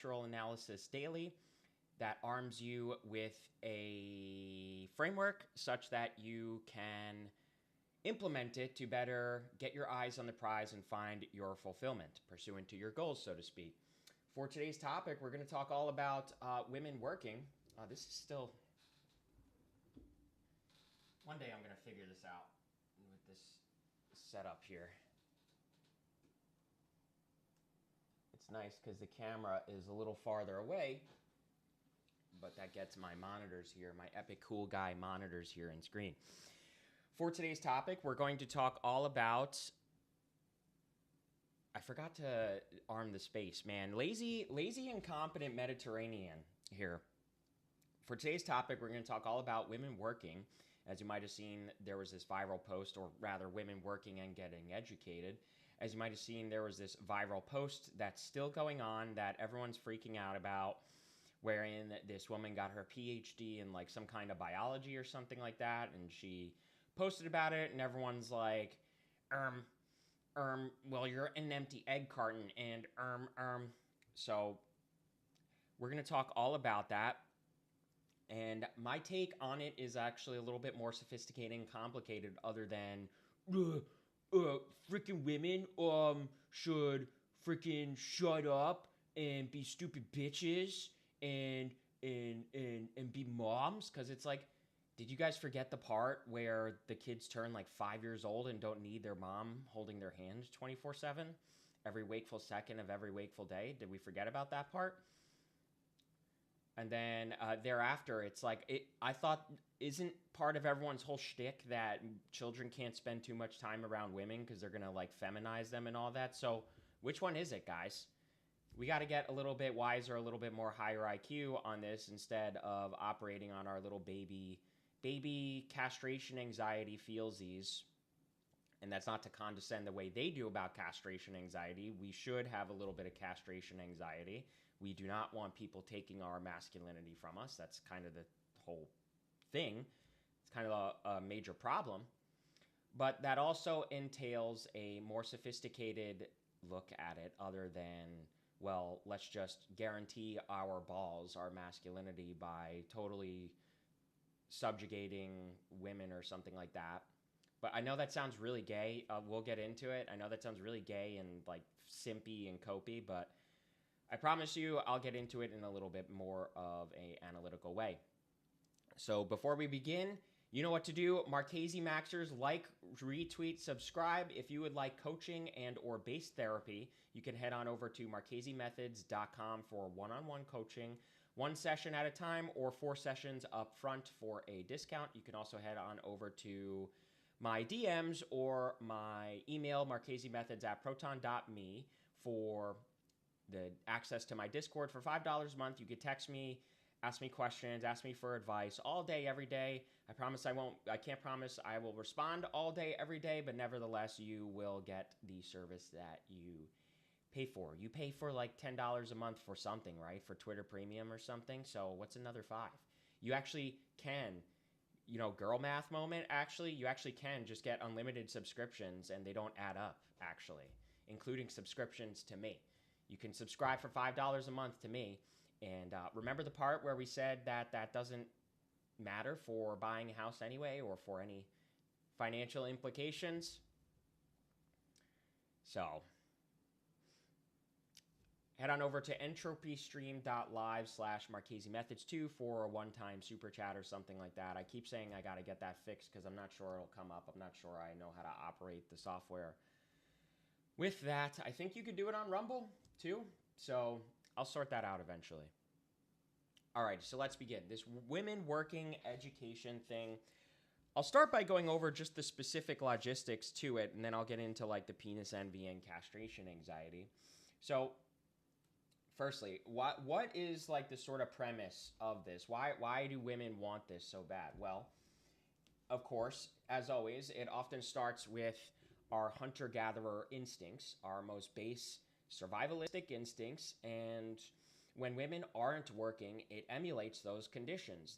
Structural Analysis Daily that arms you with a framework such that you can implement it to better get your eyes on the prize and find your fulfillment, pursuant to your goals, so to speak. For today's topic, we're going to talk all about women working. This is still. One day I'm going to figure this out with this setup here. It's nice because the camera is a little farther away, but that gets my monitors here, my Epic Cool Guy monitors here and screen. For today's topic, we're going to talk all about. I forgot to arm the space, man. Lazy, incompetent Mediterranean here. For today's topic, we're going to talk all about women working. As you might have seen, there was this viral post, or rather, women working and getting educated. As you might have seen, there was this viral post that's still going on that everyone's freaking out about, wherein this woman got her PhD in like some kind of biology or something like that, and she posted about it, and everyone's like, well, you're an empty egg carton, and So we're gonna talk all about that. And my take on it is actually a little bit more sophisticated and complicated, other than freaking women should freaking shut up and be stupid bitches and be moms. Because it's like, did you guys forget the part where the kids turn like 5 years old and don't need their mom holding their hand 24/7 every wakeful second of every wakeful day? Did we forget about that part? And then thereafter, it's like, I thought, isn't part of everyone's whole shtick that children can't spend too much time around women because they're going to like feminize them and all that? So which one is it, guys? We got to get a little bit wiser, a little bit more higher IQ on this, instead of operating on our little baby castration anxiety feelsies. And that's not to condescend the way they do about castration anxiety. We should have a little bit of castration anxiety. We do not want people taking our masculinity from us. That's kind of the whole thing. It's kind of a major problem. But that also entails a more sophisticated look at it, other than, well, let's just guarantee our balls, our masculinity, by totally subjugating women or something like that. But I know that sounds really gay. We'll get into it. I know that sounds really gay and like simpy and copy, but I promise you I'll get into it in a little bit more of an analytical way. So before we begin, you know what to do. Marchese Maxers, like, retweet, subscribe. If you would like coaching and or base therapy, you can head on over to marchesemethods.com for one-on-one coaching, 1 session at a time or 4 sessions up front for a discount. You can also head on over to my DMs or my email, marchesemethods@proton.me, for the access to my Discord for $5 a month. You could text me, ask me questions, ask me for advice all day, every day. I promise I can't promise I will respond all day, every day, but nevertheless, you will get the service that you pay for. You pay for like $10 a month for something, right? For Twitter Premium or something. So what's another 5? You actually can, girl math moment, actually, you actually can just get unlimited subscriptions and they don't add up, actually, including subscriptions to me. You can subscribe for $5 a month to me. And remember the part where we said that doesn't matter for buying a house anyway, or for any financial implications? So head on over to entropystream.live/MarcheseMethods2 for a one-time super chat or something like that. I keep saying I got to get that fixed because I'm not sure it'll come up. I'm not sure I know how to operate the software with that. I think you could do it on Rumble too. So I'll sort that out eventually. All right, so let's begin. This women working education thing. I'll start by going over just the specific logistics to it, and then I'll get into like the penis envy and castration anxiety. So firstly, what is like the sort of premise of this? Why do women want this so bad? Well, of course, as always, it often starts with our hunter-gatherer instincts, our most base survivalistic instincts, and when women aren't working, it emulates those conditions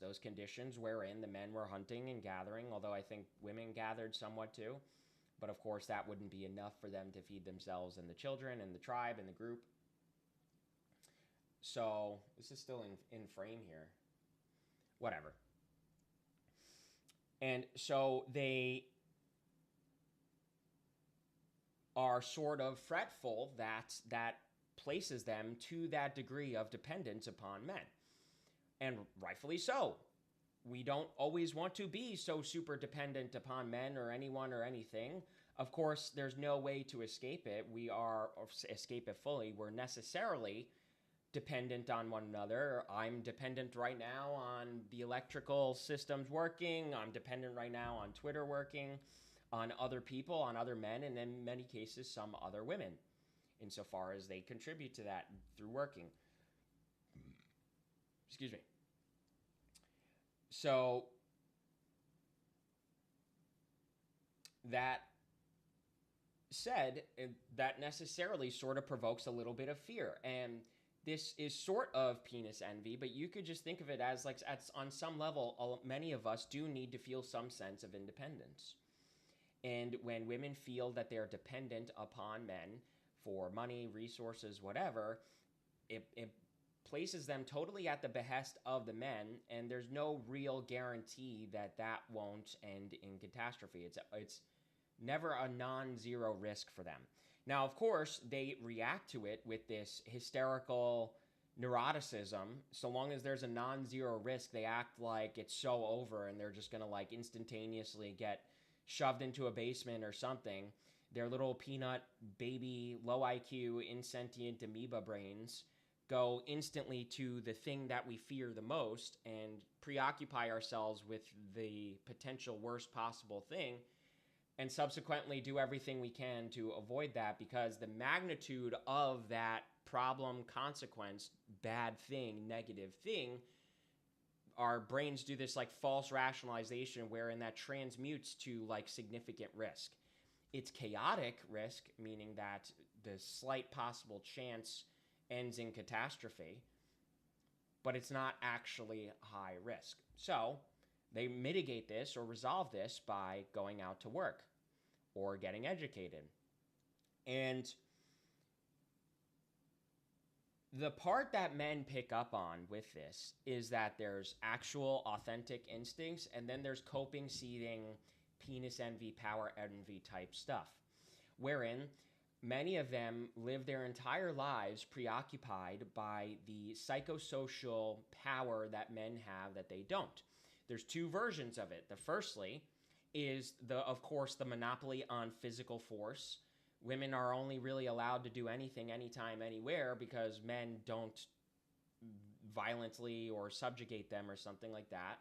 wherein the men were hunting and gathering, although I think women gathered somewhat too. But of course, that wouldn't be enough for them to feed themselves and the children and the tribe and the group. So this is still in frame here. Whatever. And so they are sort of fretful that places them to that degree of dependence upon men. And rightfully so. We don't always want to be so super dependent upon men or anyone or anything. Of course, there's no way to escape it. We are, or escape it fully. We're necessarily dependent on one another. I'm dependent right now on the electrical systems working. I'm dependent right now on Twitter working, on other people, on other men, and in many cases, some other women, insofar as they contribute to that through working. Excuse me. So that said, that necessarily sort of provokes a little bit of fear. And this is sort of penis envy, but you could just think of it as like on some level, many of us do need to feel some sense of independence. And when women feel that they're dependent upon men for money, resources, whatever, it places them totally at the behest of the men, and there's no real guarantee that that won't end in catastrophe. It's never a non-zero risk for them. Now, of course, they react to it with this hysterical neuroticism. So long as there's a non-zero risk, they act like it's so over and they're just going to like instantaneously get shoved into a basement or something. Their little peanut baby, low IQ, insentient amoeba brains go instantly to the thing that we fear the most and preoccupy ourselves with the potential worst possible thing, and subsequently do everything we can to avoid that, because the magnitude of that problem, consequence, bad thing, negative thing, our brains do this like false rationalization wherein that transmutes to like significant risk. It's chaotic risk, meaning that the slight possible chance ends in catastrophe, but it's not actually high risk. So they mitigate this or resolve this by going out to work or getting educated. And the part that men pick up on with this is that there's actual authentic instincts, and then there's coping, seething, penis envy, power envy type stuff, wherein many of them live their entire lives preoccupied by the psychosocial power that men have that they don't. There's two versions of it. The firstly is of course, the monopoly on physical force. Women are only really allowed to do anything, anytime, anywhere, because men don't violently or subjugate them or something like that.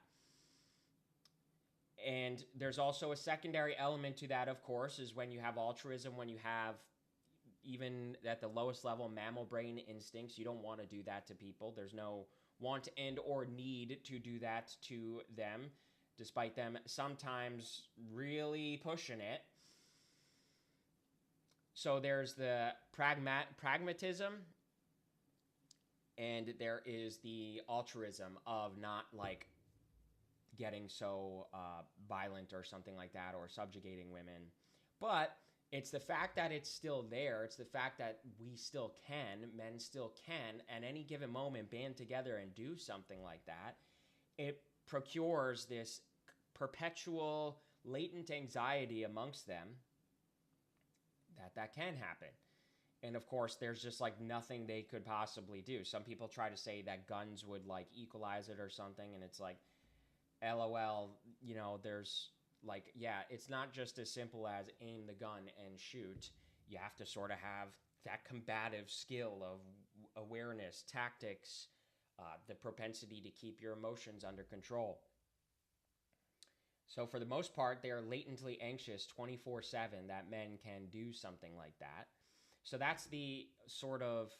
And there's also a secondary element to that, of course, is when you have altruism, when you have, even at the lowest level, mammal brain instincts. You don't want to do that to people. There's no want and or need to do that to them, despite them sometimes really pushing it. So there's the pragmatism, and there is the altruism of not like getting so violent or something like that, or subjugating women. But it's the fact that it's still there. It's the fact that we still can, men still can, at any given moment band together and do something like that. It procures this perpetual latent anxiety amongst them that can happen. And of course, there's just like nothing they could possibly do. Some people try to say that guns would like equalize it or something, and it's like, LOL, you know, there's like, yeah, it's not just as simple as aim the gun and shoot. You have to sort of have that combative skill of awareness, tactics, the propensity to keep your emotions under control. So for the most part, they are latently anxious 24/7 that men can do something like that. So that's the sort of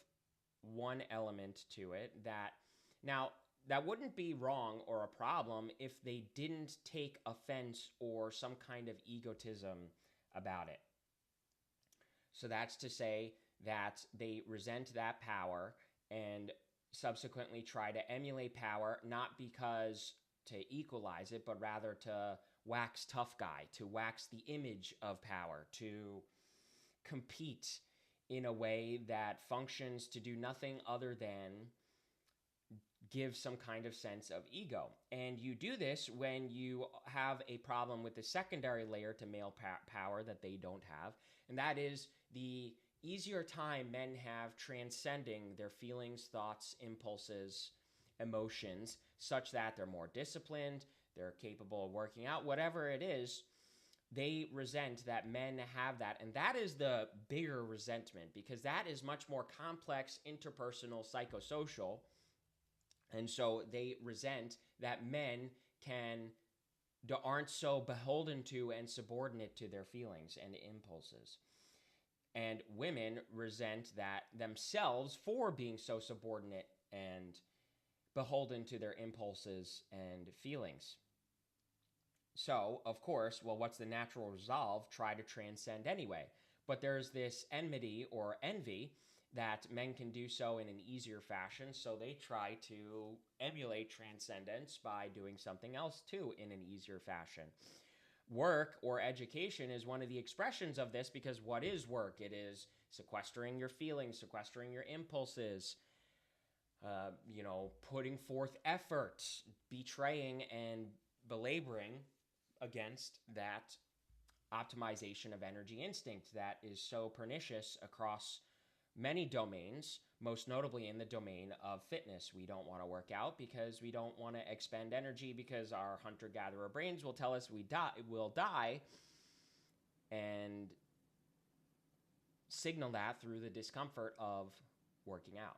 one element to it. That wouldn't be wrong or a problem if they didn't take offense or some kind of egotism about it. So that's to say that they resent that power and subsequently try to emulate power, not because to equalize it, but rather to wax tough guy, to wax the image of power, to compete in a way that functions to do nothing other than give some kind of sense of ego. And you do this when you have a problem with the secondary layer to male power that they don't have, and that is the easier time men have transcending their feelings, thoughts, impulses, emotions, such that they're more disciplined, they're capable of working out, whatever it is. They resent that men have that, and that is the bigger resentment, because that is much more complex, interpersonal, psychosocial. And so they resent that men aren't so beholden to and subordinate to their feelings and impulses. And women resent that themselves for being so subordinate and beholden to their impulses and feelings. So, of course, well, what's the natural resolve? Try to transcend anyway. But there's this enmity or envy that men can do so in an easier fashion, so they try to emulate transcendence by doing something else too in an easier fashion. Work or education is one of the expressions of this, because what is work? It is sequestering your feelings, sequestering your impulses, putting forth effort, betraying and belaboring against that optimization of energy instinct that is so pernicious across many domains, most notably in the domain of fitness. We don't want to work out because we don't want to expend energy, because our hunter-gatherer brains will tell us we'll die, and signal that through the discomfort of working out.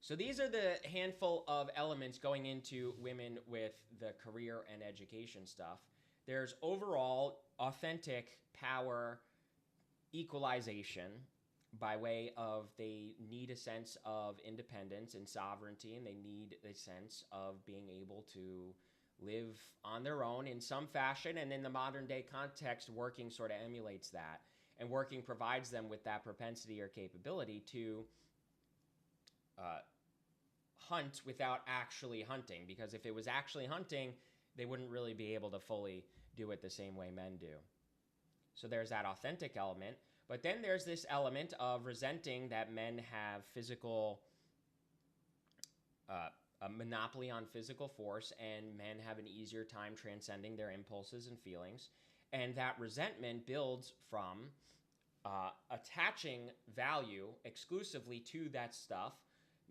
So these are the handful of elements going into women with the career and education stuff. There's overall authentic power equalization by way of they need a sense of independence and sovereignty, and they need a sense of being able to live on their own in some fashion. And in the modern day context, working sort of emulates that, and working provides them with that propensity or capability to hunt without actually hunting, because if it was actually hunting, they wouldn't really be able to fully do it the same way men do. So there's that authentic element. But then there's this element of resenting that men have a monopoly on physical force, and men have an easier time transcending their impulses and feelings. And that resentment builds from attaching value exclusively to that stuff,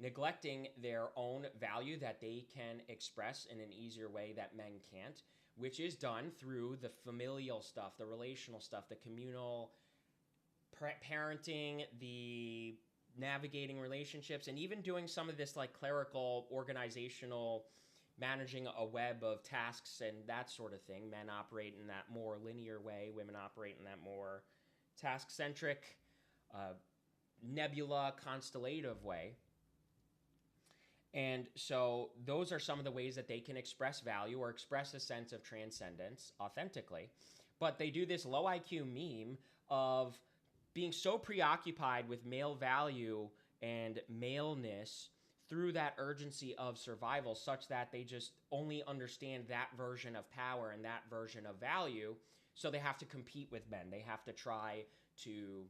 neglecting their own value that they can express in an easier way that men can't, which is done through the familial stuff, the relational stuff, the communal parenting, the navigating relationships, and even doing some of this like clerical, organizational, managing a web of tasks and that sort of thing. Men operate in that more linear way. Women operate in that more task-centric, nebula, constellative way. And so those are some of the ways that they can express value or express a sense of transcendence authentically. But they do this low IQ meme of being so preoccupied with male value and maleness through that urgency of survival, such that they just only understand that version of power and that version of value. So they have to compete with men. They have to try to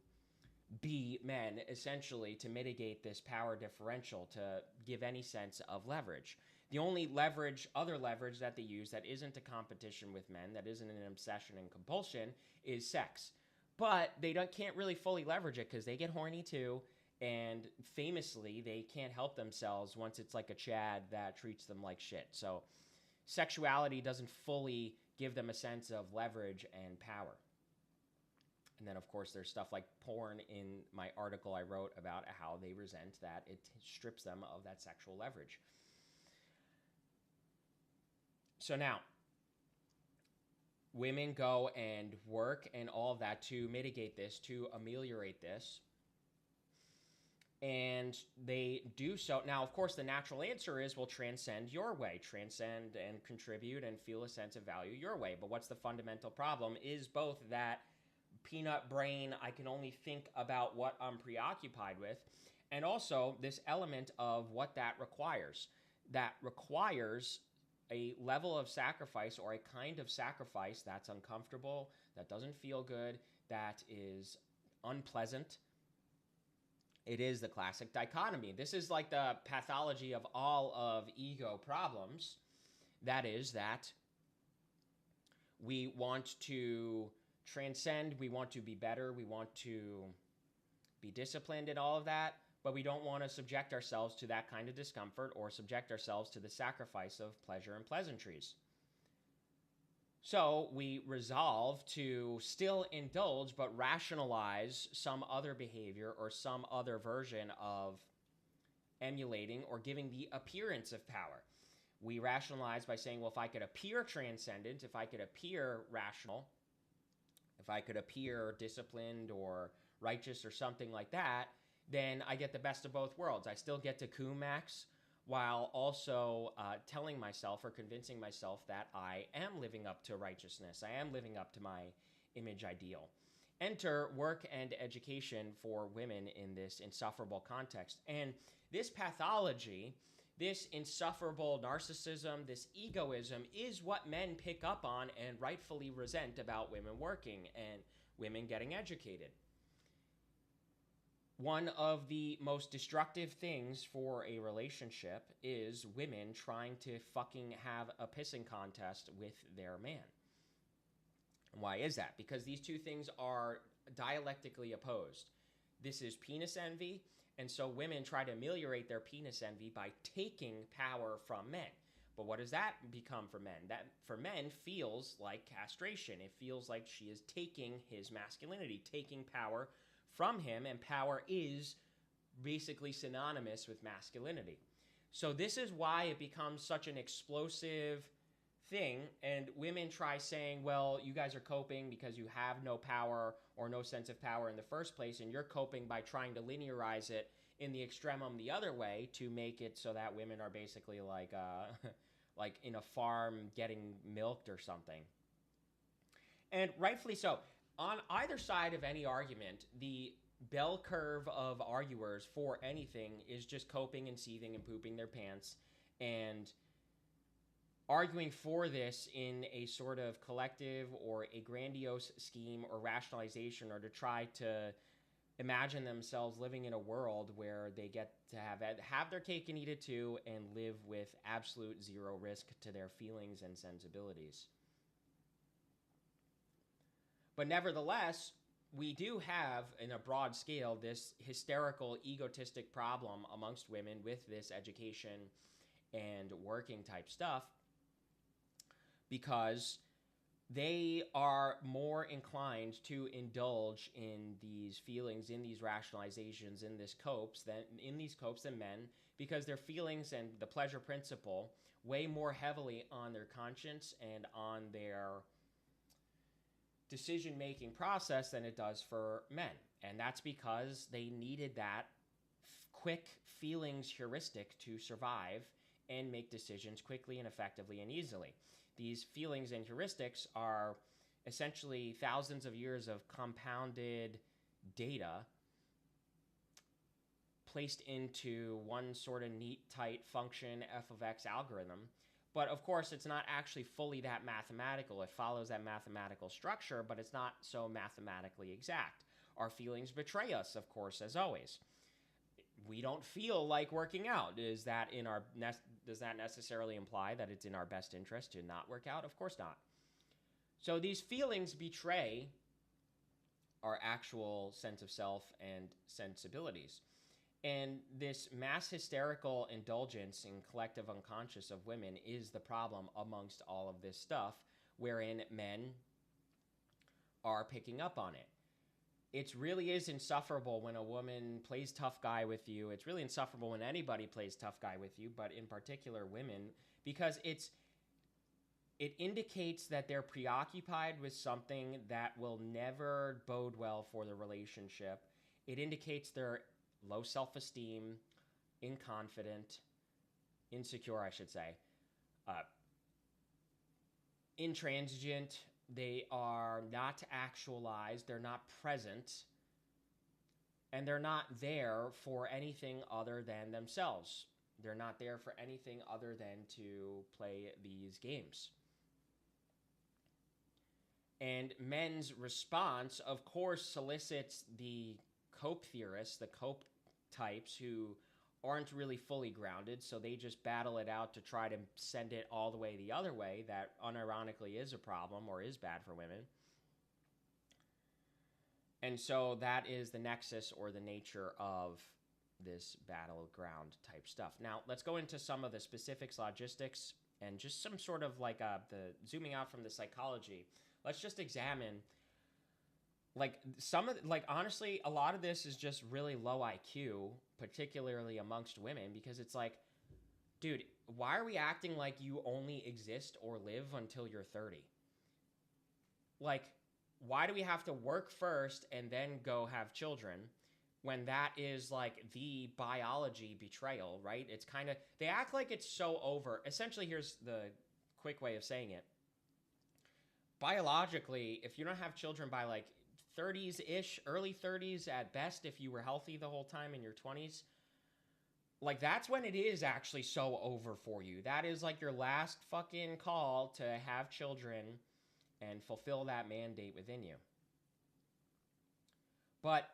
be men, essentially, to mitigate this power differential, to give any sense of leverage. The only other leverage that they use that isn't a competition with men, that isn't an obsession and compulsion, is sex. But they can't really fully leverage it, because they get horny too, and famously, they can't help themselves once it's like a Chad that treats them like shit. So sexuality doesn't fully give them a sense of leverage and power. And then, of course, there's stuff like porn in my article I wrote about how they resent that it strips them of that sexual leverage. So now, women go and work and all of that to mitigate this, to ameliorate this. And they do so. Now, of course, the natural answer is, well, transcend your way. Transcend and contribute and feel a sense of value your way. But what's the fundamental problem is both that peanut brain, I can only think about what I'm preoccupied with, and also this element of what that requires. That requires a level of sacrifice, or a kind of sacrifice that's uncomfortable, that doesn't feel good, that is unpleasant. It is the classic dichotomy. This is like the pathology of all of ego problems. That is that we want to transcend, we want to be better, we want to be disciplined and all of that, but we don't want to subject ourselves to that kind of discomfort or subject ourselves to the sacrifice of pleasure and pleasantries. So we resolve to still indulge but rationalize some other behavior or some other version of emulating or giving the appearance of power. We rationalize by saying, well, if I could appear transcendent, if I could appear rational, if I could appear disciplined or righteous or something like that, then I get the best of both worlds. I still get to cum max while also telling myself or convincing myself that I am living up to righteousness. I am living up to my image ideal. Enter work and education for women in this insufferable context. And this pathology, this insufferable narcissism, this egoism is what men pick up on and rightfully resent about women working and women getting educated. One of the most destructive things for a relationship is women trying to fucking have a pissing contest with their man. Why is that? Because these two things are dialectically opposed. This is penis envy, and so women try to ameliorate their penis envy by taking power from men. But what does that become for men? That for men feels like castration. It feels like she is taking his masculinity, taking power from him, and power is basically synonymous with masculinity. So this is why it becomes such an explosive thing, and women try saying, well, you guys are coping because you have no power or no sense of power in the first place, and you're coping by trying to linearize it in the extremum the other way to make it so that women are basically like like in a farm getting milked or something. And rightfully so. On either side of any argument, the bell curve of arguers for anything is just coping and seething and pooping their pants and arguing for this in a sort of collective or a grandiose scheme or rationalization, or to try to imagine themselves living in a world where they get to have their cake and eat it too and live with absolute zero risk to their feelings and sensibilities. But nevertheless, we do have, in a broad scale, this hysterical, egotistic problem amongst women with this education and working type stuff, because they are more inclined to indulge in these feelings, in these rationalizations, in these copes than men, because their feelings and the pleasure principle weigh more heavily on their conscience and on their decision-making process than it does for men. And that's because they needed that quick feelings heuristic to survive and make decisions quickly and effectively and easily. These feelings and heuristics are essentially thousands of years of compounded data placed into one sort of neat, tight function f of x algorithm. But of course, it's not actually fully that mathematical. It follows that mathematical structure, but it's not so mathematically exact. Our feelings betray us, of course, as always. We don't feel like working out. Does that necessarily imply that it's in our best interest to not work out? Of course not. So these feelings betray our actual sense of self and sensibilities. And this mass hysterical indulgence in collective unconscious of women is the problem amongst all of this stuff, wherein men are picking up on it. It really is insufferable when a woman plays tough guy with you. It's really insufferable when anybody plays tough guy with you, but in particular women, because it indicates that they're preoccupied with something that will never bode well for the relationship. It indicates they're low self-esteem, inconfident, insecure, I should say, intransigent. They are not actualized, they're not present, and they're not there for anything other than themselves. They're not there for anything other than to play these games. And men's response, of course, solicits the cope theorists, the cope types who aren't really fully grounded, so they just battle it out to try to send it all the way the other way. That unironically is a problem or is bad for women. And so that is the nexus or the nature of this battleground type stuff. Now, let's go into some of the specifics, logistics, and just some sort of like the zooming out from the psychology. Let's just examine like some of like honestly, a lot of this is just really low IQ, particularly amongst women, because it's like, dude, why are we acting like you only exist or live until you're 30? Like, why do we have to work first and then go have children when that is like the biology betrayal, right? It's kind of, they act like it's so over. Essentially, here's the quick way of saying it. Biologically, if you don't have children by like 30s ish, early 30s at best, if you were healthy the whole time in your 20s, like that's when it is actually so over for you. That is like your last fucking call to have children and fulfill that mandate within you. But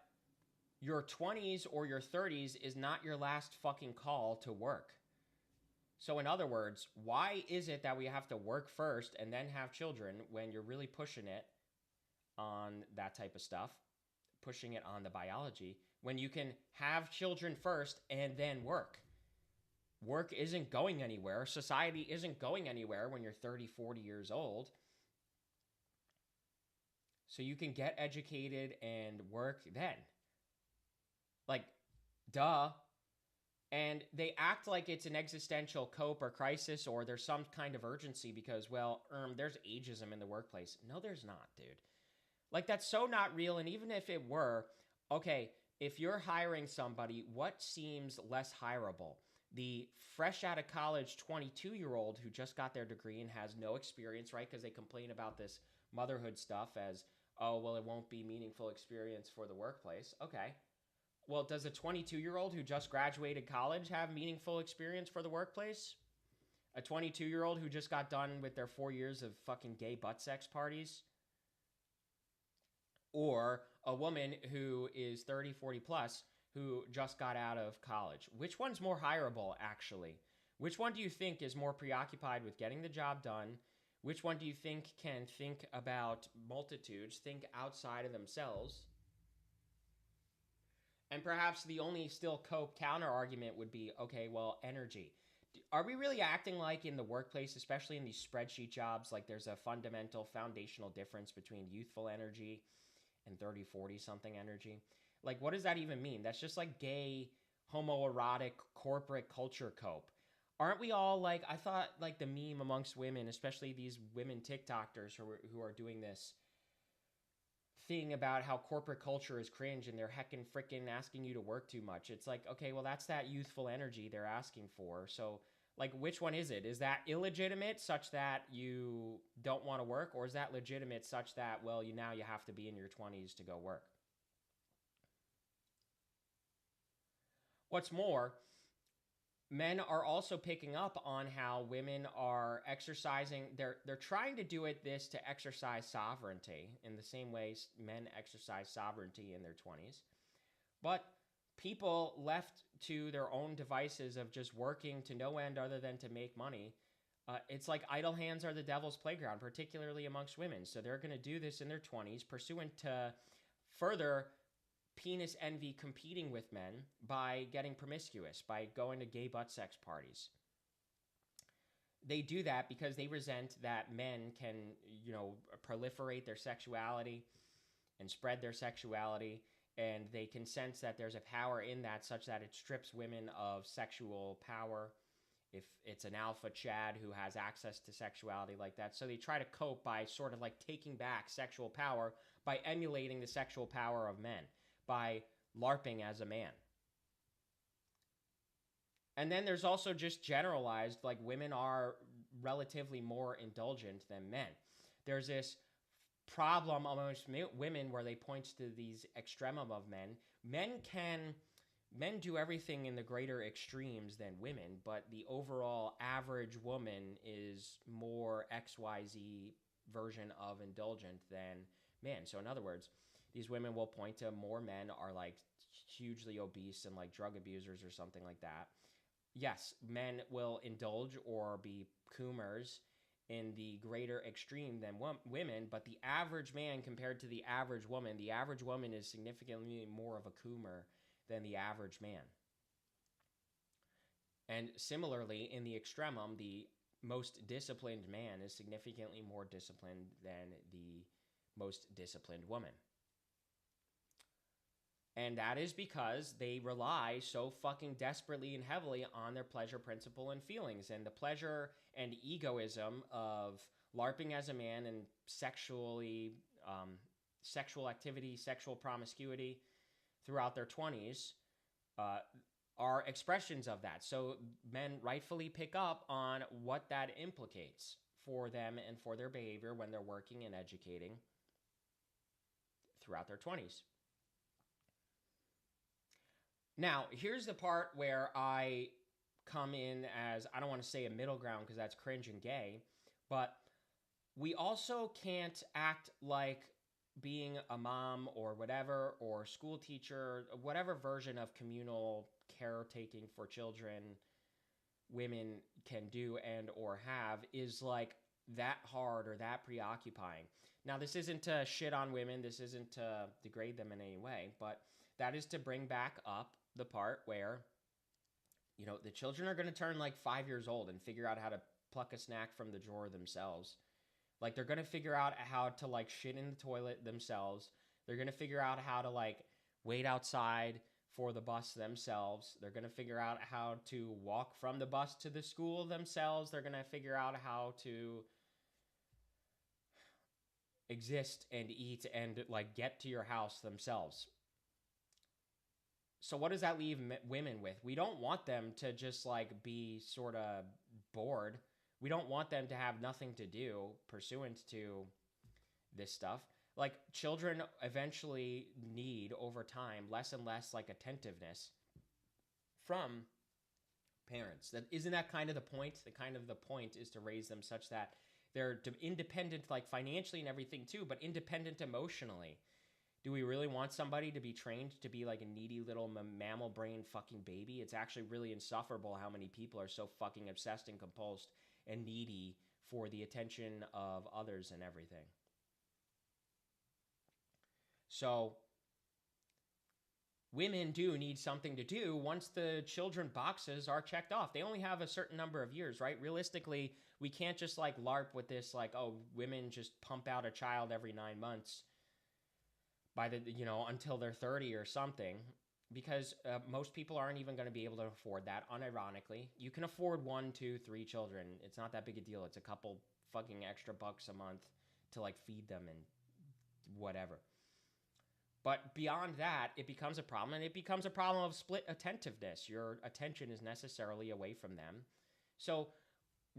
your 20s or your 30s is not your last fucking call to work. So in other words, why is it that we have to work first and then have children when you're really pushing it on that type of stuff, pushing it on the biology, when you can have children first and then work? Work isn't going anywhere. Society isn't going anywhere when you're 30, 40 years old. So you can get educated and work then. Like, duh. And they act like it's an existential cope or crisis or there's some kind of urgency because, well, there's ageism in the workplace. No, there's not, dude. Like, that's so not real. And even if it were, okay, if you're hiring somebody, what seems less hireable? The fresh out of college 22-year-old who just got their degree and has no experience, right? Because they complain about this motherhood stuff as, oh, well, it won't be meaningful experience for the workplace. Okay. Well, does a 22-year-old who just graduated college have meaningful experience for the workplace? A 22-year-old who just got done with their 4 years of fucking gay butt sex parties? Or a woman who is 30, 40 plus who just got out of college? Which one's more hireable, actually? Which one do you think is more preoccupied with getting the job done? Which one do you think can think about multitudes, think outside of themselves? And perhaps the only still counter argument would be, okay, well, energy. Are we really acting like in the workplace, especially in these spreadsheet jobs, like there's a fundamental foundational difference between youthful energy and 30, 40 something energy? Like, what does that even mean? That's just like gay, homoerotic, corporate culture cope. Aren't we all like, I thought like the meme amongst women, especially these women TikTokers who are doing this thing about how corporate culture is cringe and they're heckin' frickin' asking you to work too much. It's like, okay, well, that's that youthful energy they're asking for. So, like, which one is it? Is that illegitimate such that you don't want to work? Or is that legitimate such that, well, now you have to be in your 20s to go work? What's more, men are also picking up on how women are exercising, they're trying to do this to exercise sovereignty in the same way men exercise sovereignty in their 20s. But people left to their own devices of just working to no end other than to make money, it's like idle hands are the devil's playground, particularly amongst women. So they're going to do this in their 20s, pursuant to further penis envy, competing with men by getting promiscuous, by going to gay butt sex parties. They do that because they resent that men can, proliferate their sexuality and spread their sexuality, and they can sense that there's a power in that such that it strips women of sexual power if it's an alpha Chad who has access to sexuality like that. So they try to cope by sort of like taking back sexual power by emulating the sexual power of men, by LARPing as a man. And then there's also just generalized, like women are relatively more indulgent than men. There's this problem amongst women where they point to these extremum of men. Men do everything in the greater extremes than women, but the overall average woman is more XYZ version of indulgent than men. So in other words, these women will point to more men are like hugely obese and like drug abusers or something like that. Yes, men will indulge or be coomers in the greater extreme than women, but the average man compared to the average woman is significantly more of a coomer than the average man. And similarly, in the extremum, the most disciplined man is significantly more disciplined than the most disciplined woman. And that is because they rely so fucking desperately and heavily on their pleasure principle and feelings. And the pleasure and egoism of LARPing as a man and sexual activity, sexual promiscuity throughout their 20s are expressions of that. So men rightfully pick up on what that implicates for them and for their behavior when they're working and educating throughout their 20s. Now, here's the part where I come in as, I don't want to say a middle ground because that's cringe and gay, but we also can't act like being a mom or whatever, or school teacher, whatever version of communal caretaking for children women can do and or have is like that hard or that preoccupying. Now, this isn't to shit on women. This isn't to degrade them in any way, but that is to bring back up the part where, you know, the children are going to turn like 5 years old and figure out how to pluck a snack from the drawer themselves. Like, they're going to figure out how to like shit in the toilet themselves. They're going to figure out how to like wait outside for the bus themselves. They're going to figure out how to walk from the bus to the school themselves. They're going to figure out how to exist and eat and like get to your house themselves. So what does that leave women with? We don't want them to just like be sort of bored. We don't want them to have nothing to do pursuant to this stuff. Like, children eventually need over time less and less like attentiveness from parents. Isn't that kind of the point? The point is to raise them such that they're independent, like financially and everything too, but independent emotionally. Do we really want somebody to be trained to be like a needy little mammal brain fucking baby? It's actually really insufferable how many people are so fucking obsessed and compulsed and needy for the attention of others and everything. So women do need something to do once the children boxes are checked off. They only have a certain number of years, right? Realistically, we can't just like LARP with this like, oh, women just pump out a child every 9 months by the, you know, until they're 30 or something, because most people aren't even going to be able to afford that. Unironically, you can afford 1, 2, 3 children. It's not that big a deal. It's a couple fucking extra bucks a month to like feed them and whatever. But beyond that, it becomes a problem, and it becomes a problem of split attentiveness. Your attention is necessarily away from them. So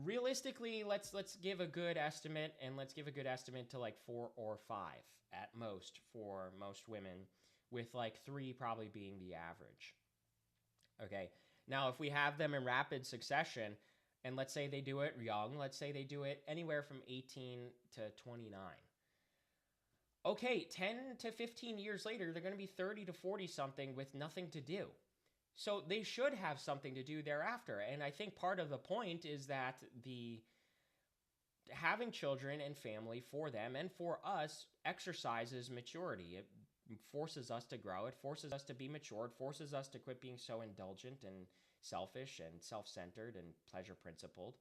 realistically, let's give a good estimate, and let's give a good estimate to like 4 or 5 at most for most women, with like 3 probably being the average. Okay. Now, if we have them in rapid succession, and let's say they do it young, let's say they do it anywhere from 18 to 29. Okay, 10 to 15 years later, they're going to be 30 to 40 something with nothing to do. So they should have something to do thereafter. And I think part of the point is that having children and family for them and for us exercises maturity. It forces us to grow. It forces us to be mature. It forces us to quit being so indulgent and selfish and self-centered and pleasure principled.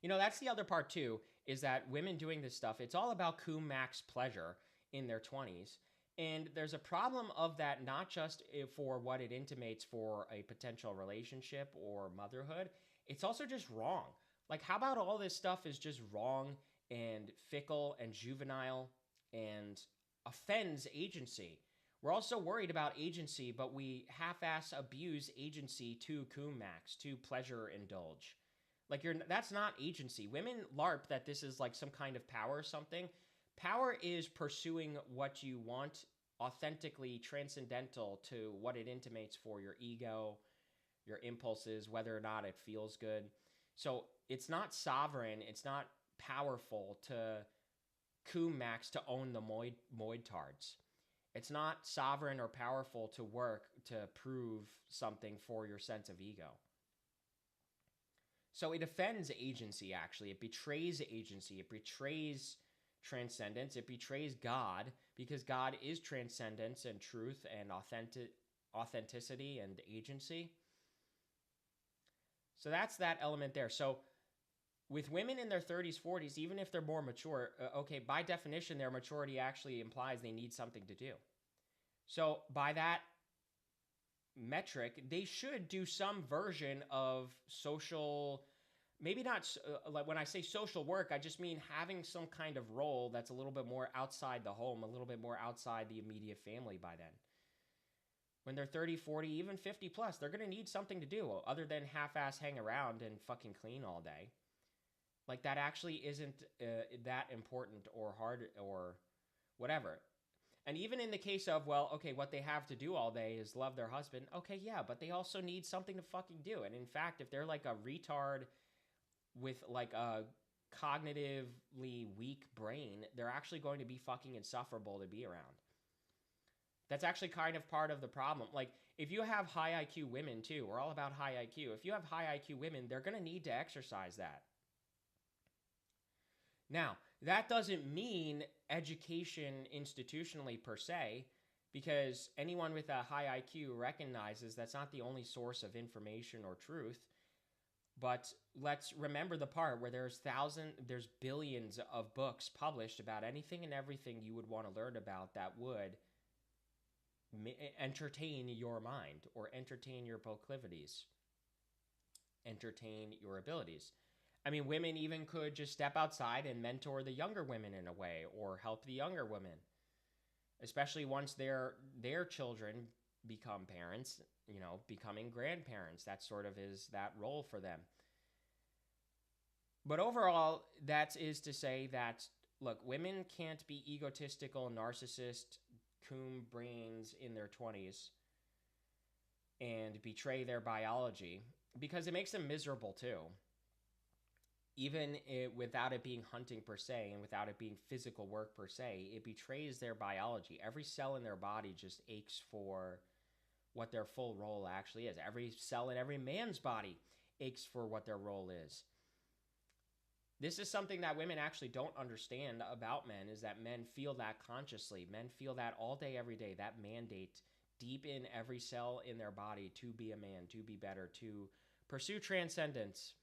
You know, that's the other part too, is that women doing this stuff, it's all about cum max pleasure in their 20s. And there's a problem of that, not just for what it intimates for a potential relationship or motherhood. It's also just wrong. Like, how about all this stuff is just wrong and fickle and juvenile and offends agency? We're also worried about agency, but we half-ass abuse agency to cum max, to pleasure indulge. Like, that's not agency. Women LARP that this is like some kind of power or something. Power is pursuing what you want, authentically transcendental to what it intimates for your ego, your impulses, whether or not it feels good. So it's not sovereign. It's not powerful to cum max to own the moidtards. It's not sovereign or powerful to work to prove something for your sense of ego. So it offends agency, actually. It betrays agency. It betrays transcendence. It betrays God, because God is transcendence and truth and authenticity and agency. So that's that element there. So with women in their 30s, 40s, even if they're more mature, okay, by definition, their maturity actually implies they need something to do. So by that metric, they should do some version of social, maybe not, like when I say social work, I just mean having some kind of role that's a little bit more outside the home, a little bit more outside the immediate family by then. When they're 30, 40, even 50 plus, they're going to need something to do other than half-ass hang around and fucking clean all day. Like, that actually isn't that important or hard or whatever. And even in the case of, well, okay, what they have to do all day is love their husband. Okay, yeah, but they also need something to fucking do. And in fact, if they're like a retard with like a cognitively weak brain, they're actually going to be fucking insufferable to be around. That's actually kind of part of the problem. Like, if you have high IQ women too, we're all about high IQ. If you have high IQ women, they're going to need to exercise that. Now, that doesn't mean education institutionally per se, because anyone with a high IQ recognizes that's not the only source of information or truth. But let's remember the part where there's billions of books published about anything and everything you would want to learn about that would entertain your mind or entertain your proclivities, entertain your abilities. I mean, women even could just step outside and mentor the younger women in a way, or help the younger women, especially once their children become parents, you know, becoming grandparents. That sort of is that role for them. But overall, that is to say that, look, women can't be egotistical, narcissist, coon brains in their 20s and betray their biology, because it makes them miserable too. Even without it being hunting per se, and without it being physical work per se, it betrays their biology. Every cell in their body just aches for what their full role actually is. Every cell in every man's body aches for what their role is. This is something that women actually don't understand about men, is that men feel that consciously. Men feel that all day, every day, that mandate deep in every cell in their body to be a man, to be better, to pursue transcendence,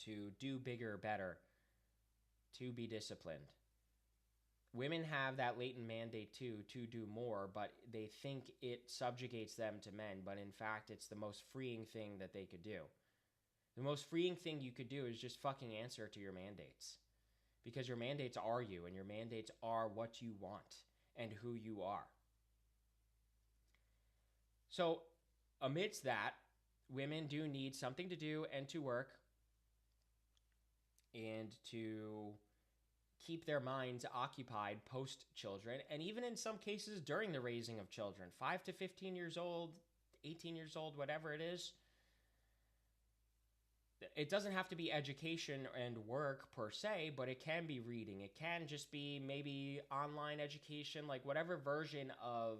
to do bigger, better, to be disciplined. Women have that latent mandate too, to do more, but they think it subjugates them to men, but in fact, it's the most freeing thing that they could do. The most freeing thing you could do is just fucking answer to your mandates, because your mandates are you, and your mandates are what you want and who you are. So amidst that, women do need something to do and to work, and to keep their minds occupied post-children, and even in some cases during the raising of children, 5 to 15 years old, 18 years old, whatever it is. It doesn't have to be education and work per se, but it can be reading. It can just be maybe online education, like whatever version of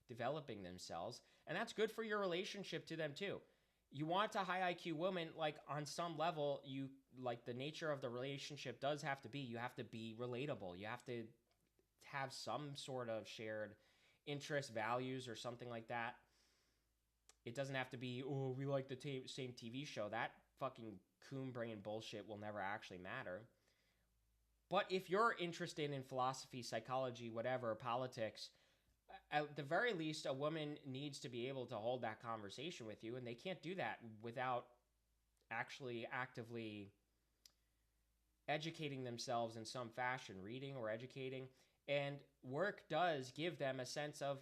developing themselves. And that's good for your relationship to them too. You want a high IQ woman, like on some level, you like the nature of the relationship does have to be, you have to be relatable. You have to have some sort of shared interest, values, or something like that. It doesn't have to be, oh, we like the same TV show. That fucking coon brain bullshit will never actually matter. But if you're interested in philosophy, psychology, whatever, politics, at the very least, a woman needs to be able to hold that conversation with you, and they can't do that without actually actively educating themselves in some fashion, reading or educating. And work does give them a sense of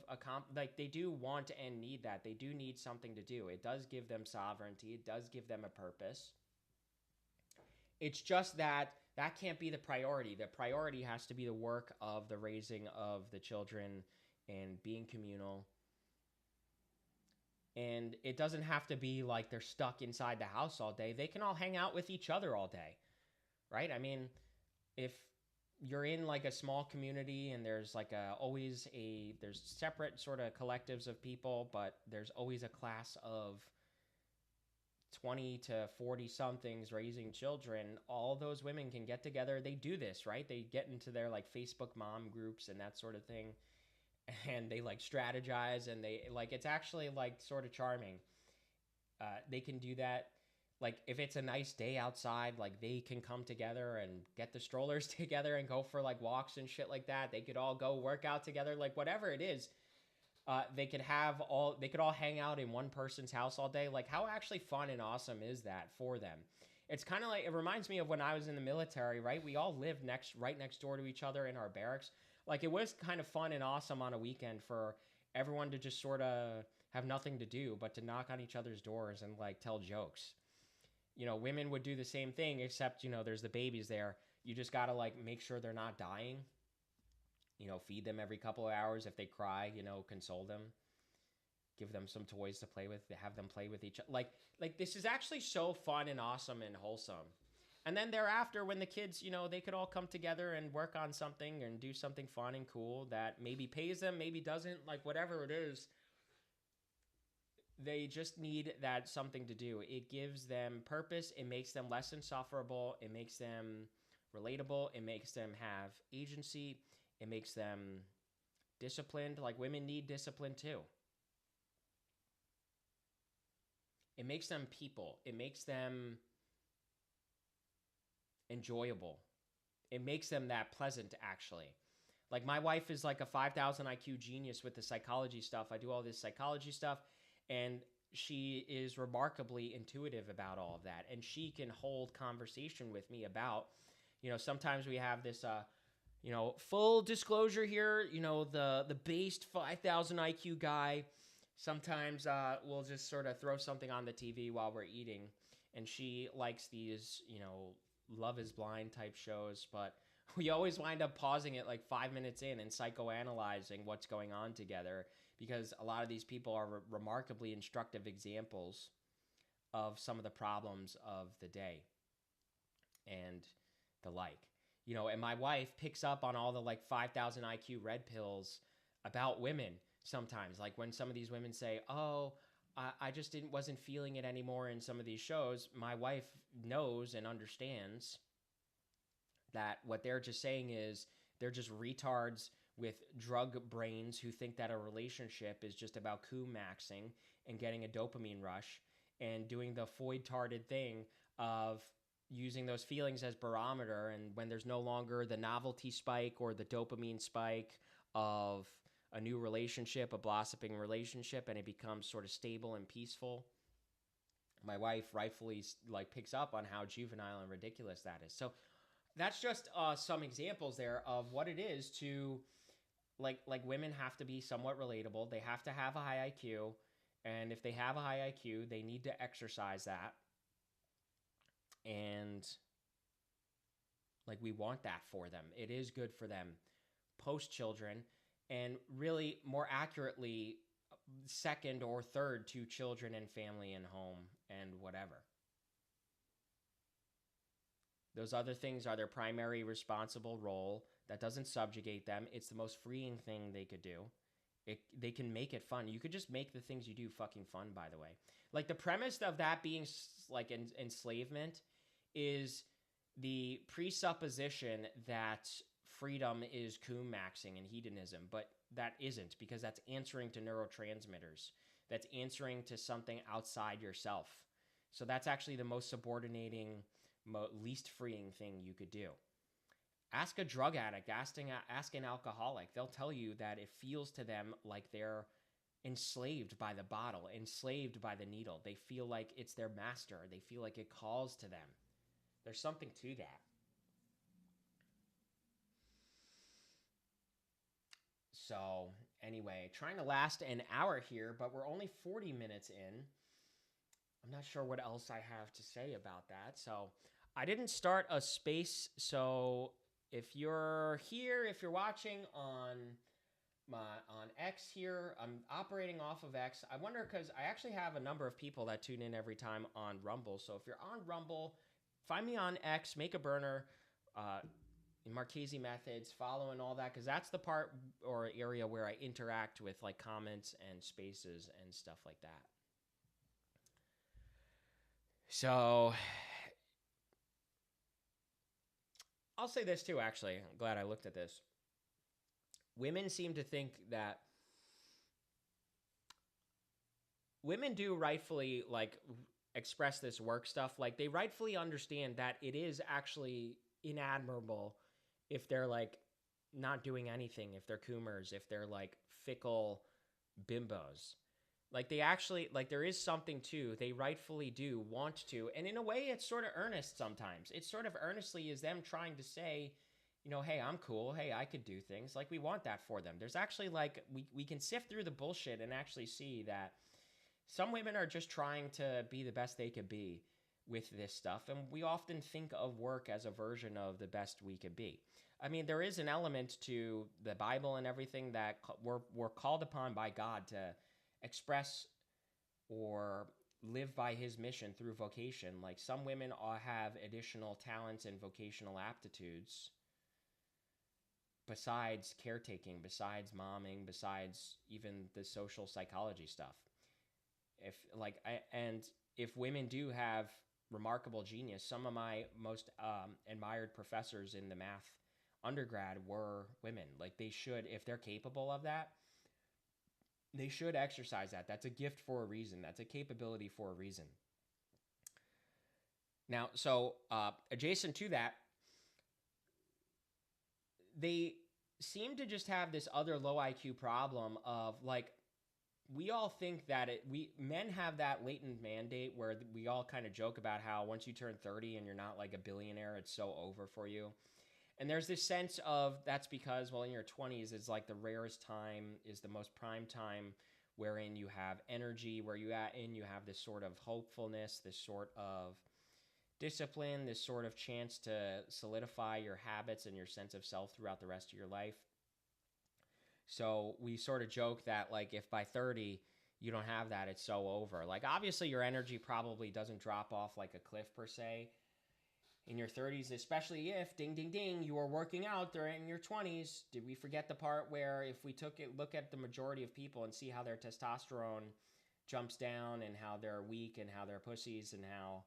like they do want and need that. They do need something to do. It does give them sovereignty. It does give them a purpose. It's just that that can't be the priority. The priority has to be the work of the raising of the children and being communal. And it doesn't have to be like they're stuck inside the house all day. They can all hang out with each other all day, right? I mean, if you're in like a small community, and there's like there's separate sort of collectives of people, but there's always a class of 20 to 40 somethings raising children. All those women can get together. They do this, right? They get into their like Facebook mom groups and that sort of thing, and they like strategize, and they like, it's actually like sort of charming. They can do that. Like if it's a nice day outside, like they can come together and get the strollers together and go for like walks and shit like that. They could all go work out together, like whatever it is. They could all hang out in one person's house all day. Like how actually fun and awesome is that for them? It's kind of like, it reminds me of when I was in the military, right? We all lived right next door to each other in our barracks. Like it was kind of fun and awesome on a weekend for everyone to just sort of have nothing to do but to knock on each other's doors and like tell jokes. Women would do the same thing, except, there's the babies there. You just got to like make sure they're not dying. Feed them every couple of hours. If they cry, console them, give them some toys to play with, have them play with each other. Like this is actually so fun and awesome and wholesome. And then thereafter, when the kids, they could all come together and work on something and do something fun and cool that maybe pays them, maybe doesn't, like whatever it is. They just need that something to do. It gives them purpose. It makes them less insufferable. It makes them relatable. It makes them have agency. It makes them disciplined. Like women need discipline too. It makes them people. It makes them enjoyable. It makes them that pleasant, actually. Like my wife is like a 5,000 IQ genius with the psychology stuff. I do all this psychology stuff, and she is remarkably intuitive about all of that. And she can hold conversation with me about, sometimes we have this, full disclosure here, the based 5,000 IQ guy. Sometimes we'll just sort of throw something on the TV while we're eating. And she likes these, Love is Blind type shows, but we always wind up pausing it like 5 minutes in and psychoanalyzing what's going on together, because a lot of these people are remarkably instructive examples of some of the problems of the day and the like. And my wife picks up on all the like 5,000 IQ red pills about women sometimes. Like when some of these women say, oh, I just wasn't feeling it anymore in some of these shows. My wife knows and understands that what they're just saying is they're just retards with drug brains who think that a relationship is just about maxing and getting a dopamine rush and doing the Freud-tarded thing of using those feelings as barometer. And when there's no longer the novelty spike or the dopamine spike of a new relationship, a blossoming relationship, and it becomes sort of stable and peaceful, my wife rightfully like picks up on how juvenile and ridiculous that is. So that's just some examples there of what it is to like women have to be somewhat relatable. They have to have a high IQ, and if they have a high IQ, they need to exercise that. And like we want that for them. It is good for them post children, and really more accurately second or third to children and family and home and whatever. Those other things are their primary responsible role. That doesn't subjugate them. It's the most freeing thing they could do. They can make it fun. You could just make the things you do fucking fun, by the way. Like the premise of that being like enslavement is the presupposition that freedom is maxing and hedonism, but that isn't, because that's answering to neurotransmitters. That's answering to something outside yourself. So that's actually the most subordinating, least freeing thing you could do. Ask a drug addict, ask an alcoholic. They'll tell you that it feels to them like they're enslaved by the bottle, enslaved by the needle. They feel like it's their master. They feel like it calls to them. There's something to that. So anyway, trying to last an hour here, but we're only 40 minutes in. I'm not sure what else I have to say about that. So I didn't start a space. So if you're here, if you're watching on X here, I'm operating off of X. I wonder, because I actually have a number of people that tune in every time on Rumble. So if you're on Rumble, find me on X, make a burner, Marchese methods, following all that, because that's the part or area where I interact with like comments and spaces and stuff like that. So I'll say this too, actually. I'm glad I looked at this. Women seem to think that women do rightfully like express this work stuff. Like they rightfully understand that it is actually inadmirable if they're like not doing anything, if they're coomers, if they're like fickle bimbos. Like they actually, like there is something to, they rightfully do want to. And in a way, it's sort of earnest sometimes. It's sort of earnestly is them trying to say, you know, hey, I'm cool. Hey, I could do things. Like we want that for them. There's actually like, we can sift through the bullshit and actually see that some women are just trying to be the best they could be with this stuff. And we often think of work as a version of the best we could be. I mean, there is an element to the Bible and everything that we're called upon by God to express or live by his mission through vocation. Like some women have additional talents and vocational aptitudes besides caretaking, besides momming, besides even the social psychology stuff. If women do have remarkable genius, some of my most admired professors in the math undergrad were women. Like they should, if they're capable of that, they should exercise that. That's a gift for a reason. That's a capability for a reason. Now, so adjacent to that, they seem to just have this other low IQ problem of like, we all think that men have that latent mandate where we all kind of joke about how once you turn 30 and you're not like a billionaire, it's so over for you. And there's this sense of that's because, well, in your 20s is like the rarest time, is the most prime time wherein you have energy, where you have this sort of hopefulness, this sort of discipline, this sort of chance to solidify your habits and your sense of self throughout the rest of your life. So we sort of joke that like if by 30 you don't have that, it's so over. Like obviously your energy probably doesn't drop off like a cliff per se in your 30s, especially if ding ding ding you were working out during your 20s. Did we forget the part where if we look at the majority of people and see how their testosterone jumps down and how they're weak and how they're pussies and how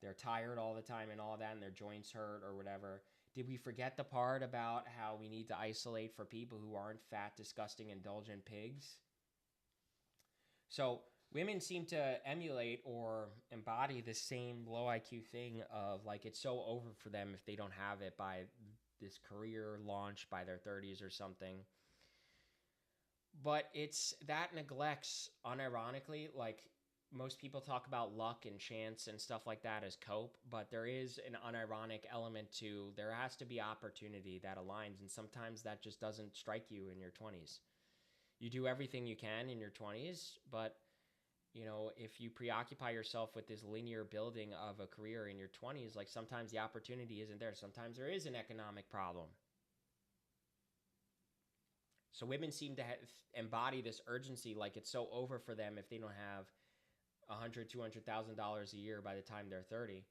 they're tired all the time and all that and their joints hurt or whatever? Did we forget the part about how we need to isolate for people who aren't fat, disgusting, indulgent pigs? So women seem to emulate or embody the same low IQ thing of like it's so over for them if they don't have it by this career launch by their 30s or something. But it's that neglects, unironically, like most people talk about luck and chance and stuff like that as cope, but there is an unironic element to there has to be opportunity that aligns, and sometimes that just doesn't strike you in your 20s. You do everything you can in your 20s, but you know, if you preoccupy yourself with this linear building of a career in your 20s, like sometimes the opportunity isn't there. Sometimes there is an economic problem. So women seem to embody this urgency, like it's so over for them if they don't have $100,000, $200,000 a year by the time they're 30.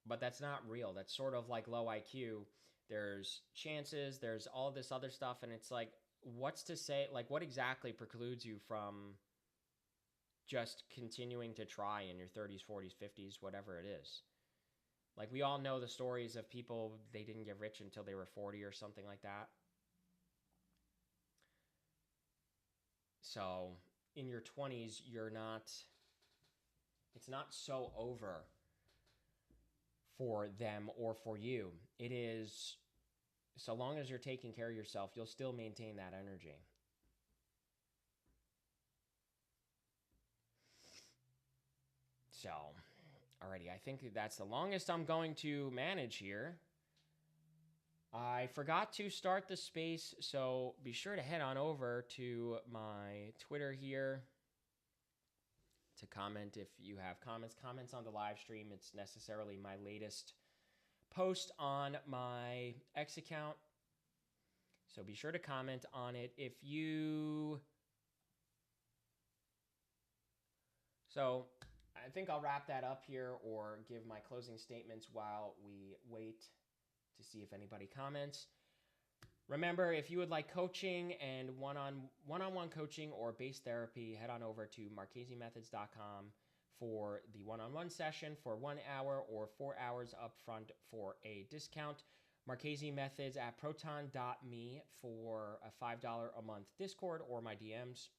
But that's not real. That's sort of like low IQ. There's chances, there's all this other stuff, and it's like, what's to say, like what exactly precludes you from just continuing to try in your 30s, 40s, 50s, whatever it is? Like we all know the stories of people, they didn't get rich until they were 40 or something like that. So in your 20s, it's not so over for them or for you. It is, so long as you're taking care of yourself, you'll still maintain that energy. So, alrighty, I think that's the longest I'm going to manage here. I forgot to start the space, so be sure to head on over to my Twitter here to comment if you have comments on the live stream. It's necessarily my latest post on my X account, so be sure to comment on it. I think I'll wrap that up here or give my closing statements while we wait to see if anybody comments. Remember, if you would like coaching and one-on-one coaching or base therapy, head on over to marchesemethods.com for the one-on-one session for 1 hour or 4 hours upfront for a discount. Marchese Methods at proton.me for a $5 a month Discord or my DMs,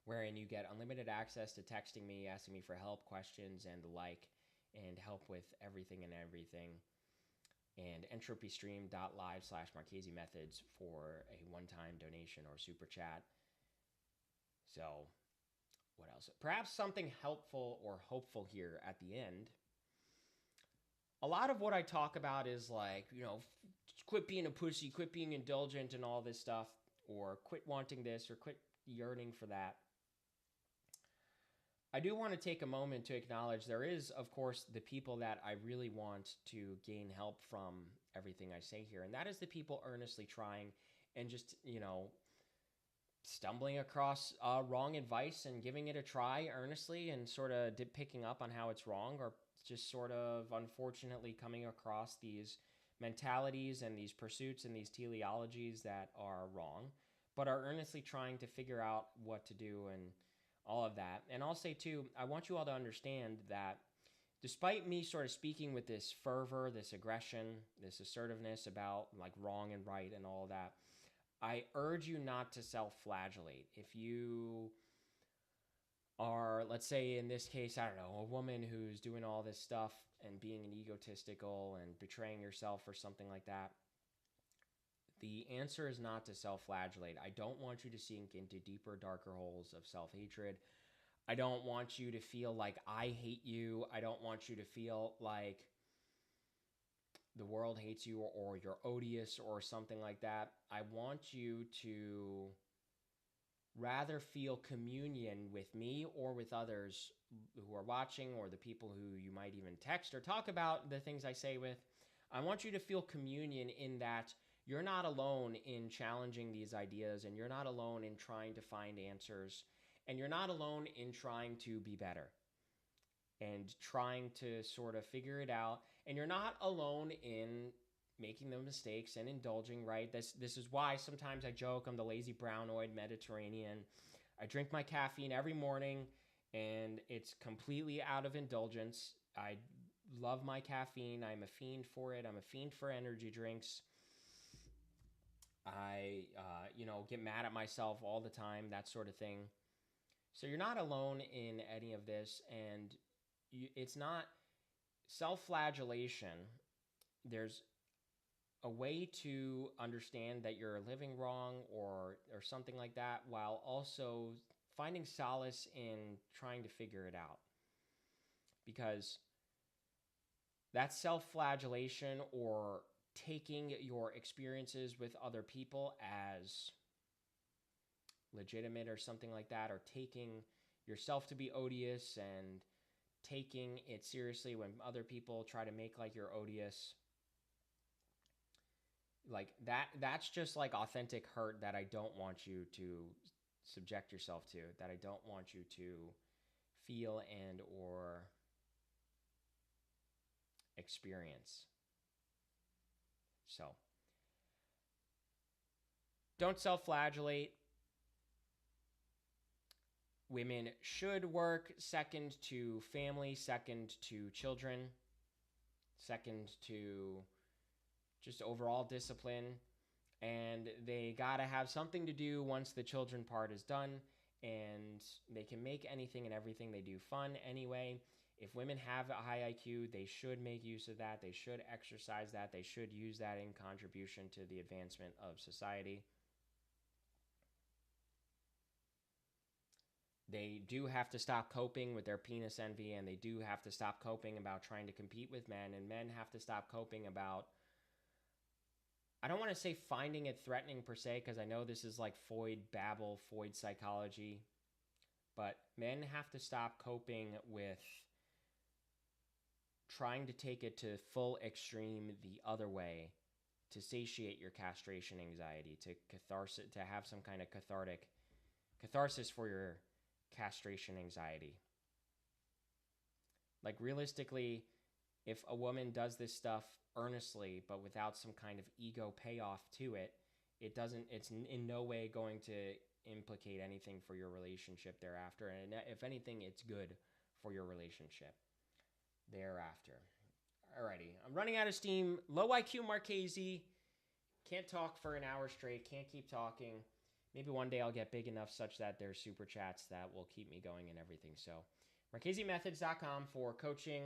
wherein you get unlimited access to texting me, asking me for help, questions, and the like, and help with everything and everything. And entropystream.live/Marchese Methods for a one-time donation or super chat. So, what else? Perhaps something helpful or hopeful here at the end. A lot of what I talk about is like, quit being a pussy, quit being indulgent and all this stuff, or quit wanting this, or quit yearning for that. I do want to take a moment to acknowledge there is, of course, the people that I really want to gain help from everything I say here. And that is the people earnestly trying and just, stumbling across wrong advice and giving it a try earnestly and sort of picking up on how it's wrong, or just sort of unfortunately coming across these mentalities and these pursuits and these teleologies that are wrong, but are earnestly trying to figure out what to do and all of that. And I'll say too, I want you all to understand that despite me sort of speaking with this fervor, this aggression, this assertiveness about like wrong and right and all that, I urge you not to self-flagellate. If you are, let's say in this case, I don't know, a woman who's doing all this stuff and being an egotistical and betraying yourself or something like that, the answer is not to self-flagellate. I don't want you to sink into deeper, darker holes of self-hatred. I don't want you to feel like I hate you. I don't want you to feel like the world hates you or you're odious or something like that. I want you to rather feel communion with me or with others who are watching, or the people who you might even text or talk about the things I say with. I want you to feel communion in that you're not alone in challenging these ideas, and you're not alone in trying to find answers, and you're not alone in trying to be better and trying to sort of figure it out, and you're not alone in making the mistakes and indulging, right? This is why sometimes I joke I'm the lazy brownoid Mediterranean. I drink my caffeine every morning, and it's completely out of indulgence. I love my caffeine. I'm a fiend for it. I'm a fiend for energy drinks. I, get mad at myself all the time, that sort of thing. So you're not alone in any of this, and it's not self-flagellation. There's a way to understand that you're living wrong or something like that, while also finding solace in trying to figure it out. Because that self-flagellation, or taking your experiences with other people as legitimate or something like that, or taking yourself to be odious and taking it seriously when other people try to make like you're odious, like that's just like authentic hurt that I don't want you to subject yourself to, that I don't want you to feel and or experience. So don't self-flagellate. Women should work second to family, second to children, second to just overall discipline. And they gotta have something to do once the children part is done, and they can make anything and everything they do fun anyway. If women have a high IQ, they should make use of that. They should exercise that. They should use that in contribution to the advancement of society. They do have to stop coping with their penis envy, and they do have to stop coping about trying to compete with men, and men have to stop coping about, I don't want to say finding it threatening per se, because I know this is like Freud babble, Freud psychology, but men have to stop coping with trying to take it to full extreme the other way to satiate your castration anxiety, to catharsis, to have some kind of catharsis for your castration anxiety. Like realistically, if a woman does this stuff earnestly but without some kind of ego payoff to it, it's in no way going to implicate anything for your relationship thereafter. And if anything, it's good for your relationship thereafter. Alrighty, I'm running out of steam. Low IQ Marchese. Can't talk for an hour straight. Can't keep talking. Maybe one day I'll get big enough such that there's super chats that will keep me going and everything. So, MarcheseMethods.com for coaching.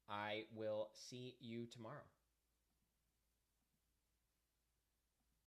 I will see you tomorrow.